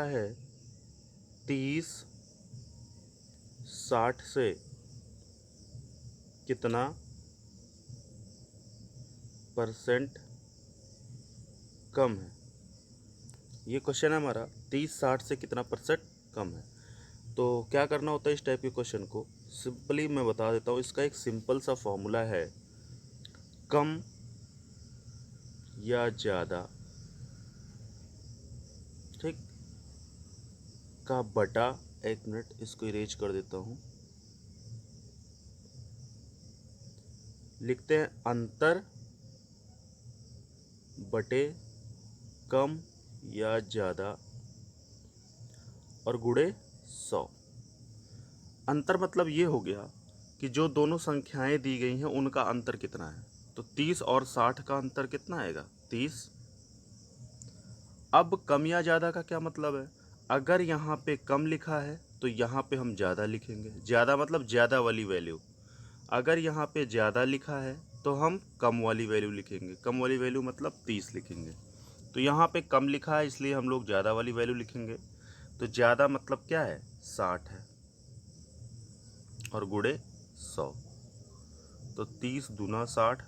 है 30 60 से कितना परसेंट कम है। ये क्वेश्चन है हमारा 30-60 से कितना परसेंट कम है। तो क्या करना होता है इस टाइप के क्वेश्चन को, सिंपली मैं बता देता हूँ। इसका एक सिंपल सा फॉर्मूला है, कम या ज़्यादा, ठीक, का बटा, एक मिनट इसको इरेज कर देता हूँ, लिखते हैं अंतर बटे कम या ज़्यादा और गुणे 100। अंतर मतलब ये हो गया कि जो दोनों संख्याएं दी गई हैं उनका अंतर कितना है। तो 30 और 60 का अंतर कितना आएगा, 30। अब कम या ज़्यादा का क्या मतलब है, अगर यहाँ पे कम लिखा है तो यहाँ पे हम ज़्यादा लिखेंगे, ज़्यादा मतलब ज़्यादा वाली वैल्यू। अगर यहाँ पे ज़्यादा लिखा है तो हम कम वाली वैल्यू लिखेंगे, कम वाली वैल्यू मतलब 30 लिखेंगे। तो यहाँ पे कम लिखा है इसलिए हम लोग ज़्यादा वाली वैल्यू लिखेंगे। तो ज़्यादा मतलब क्या है, 60 है और गुणे 100। तो 30 दूना 60,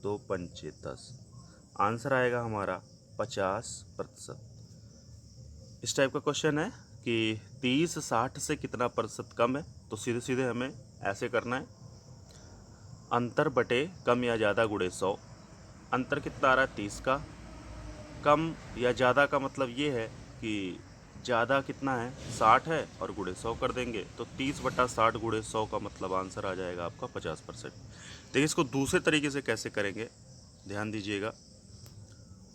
2 पंचे 10, आंसर आएगा हमारा 50%। इस टाइप का क्वेश्चन है कि 30-60 से कितना प्रतिशत कम है। तो सीधे सीधे हमें ऐसे करना है, अंतर बटे कम या ज़्यादा गुणे 100। अंतर कितना आ रहा है, 30 का। कम या ज़्यादा का मतलब ये है कि ज़्यादा कितना है, 60 है और गुणे 100 कर देंगे। तो 30/60 गुणे 100 का मतलब आंसर आ जाएगा आपका 50%। देखिए इसको दूसरे तरीके से कैसे करेंगे, ध्यान दीजिएगा।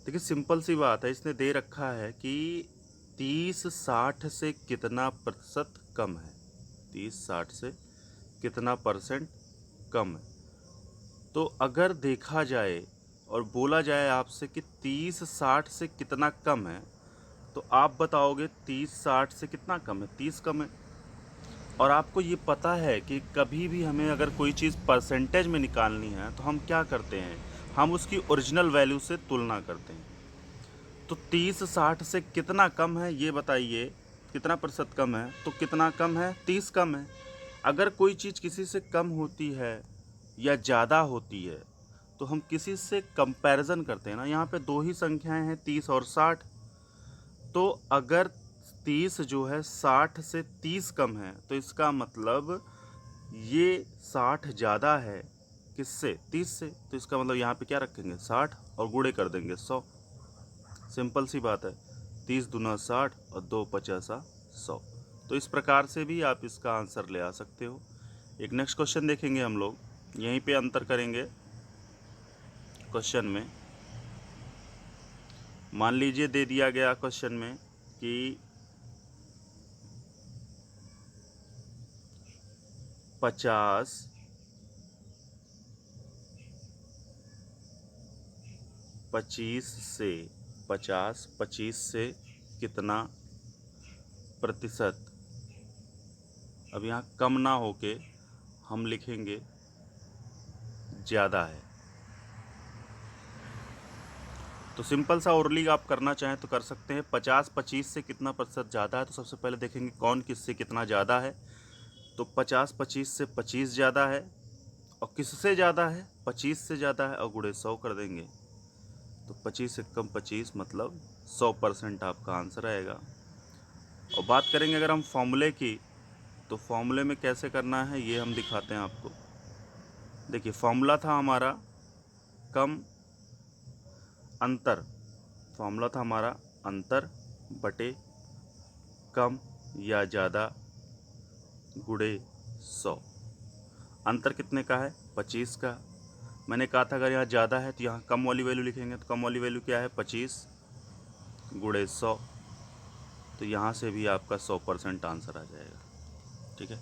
देखिए सिंपल सी बात है, इसने दे रखा है कि 30-60 से कितना प्रतिशत कम है, 30-60 से कितना परसेंट कम है। तो अगर देखा जाए और बोला जाए आपसे कि 30-60 से कितना कम है, तो आप बताओगे 30-60 से कितना कम है, 30 कम है। और आपको ये पता है कि कभी भी हमें अगर कोई चीज़ परसेंटेज में निकालनी है तो हम क्या करते हैं, हम उसकी ओरिजिनल वैल्यू से तुलना करते हैं। तो 30-60 से कितना कम है ये बताइए, कितना प्रतिशत कम है, तो कितना कम है, 30 कम है। अगर कोई चीज़ किसी से कम होती है या ज़्यादा होती है तो हम किसी से कंपैरिजन करते हैं ना। यहाँ पे दो ही संख्याएं हैं, 30 और 60। तो अगर 30 जो है 60 से 30 कम है तो इसका मतलब ये 60 ज़्यादा है किससे, 30 से। तो इसका मतलब यहाँ पे क्या रखेंगे, 60 और गुणे कर देंगे 100। सिंपल सी बात है, 30 दूना 60 और 2 पचासा 100। तो इस प्रकार से भी आप इसका आंसर ले आ सकते हो। एक नेक्स्ट क्वेश्चन देखेंगे हम लोग, यहीं पे अंतर करेंगे क्वेश्चन में। मान लीजिए दे दिया गया क्वेश्चन में कि 50 25 से कितना प्रतिशत, अब यहाँ कम ना होके हम लिखेंगे ज़्यादा है। तो सिंपल सा ओरली आप करना चाहें तो कर सकते हैं। 50-25 से कितना प्रतिशत ज़्यादा है, तो सबसे पहले देखेंगे कौन किससे कितना ज़्यादा है। तो 50-25 से 25 ज़्यादा है, और किससे ज़्यादा है, 25 से ज़्यादा है, और गुणे 100 कर देंगे। तो 25 से कम 25 मतलब 100% आपका आंसर आएगा। और बात करेंगे अगर हम फॉर्मूले की, तो फॉर्मूले में कैसे करना है ये हम दिखाते हैं आपको। देखिए फॉर्मूला था हमारा कम अंतर, फॉर्मूला था हमारा अंतर बटे कम या ज़्यादा गुणे 100। अंतर कितने का है, 25 का। मैंने कहा था अगर यहाँ ज़्यादा है तो यहाँ कम वाली वैल्यू लिखेंगे। तो कम वाली वैल्यू क्या है, 25 गुणे 100। तो यहाँ से भी आपका 100% आंसर आ जाएगा। ठीक है।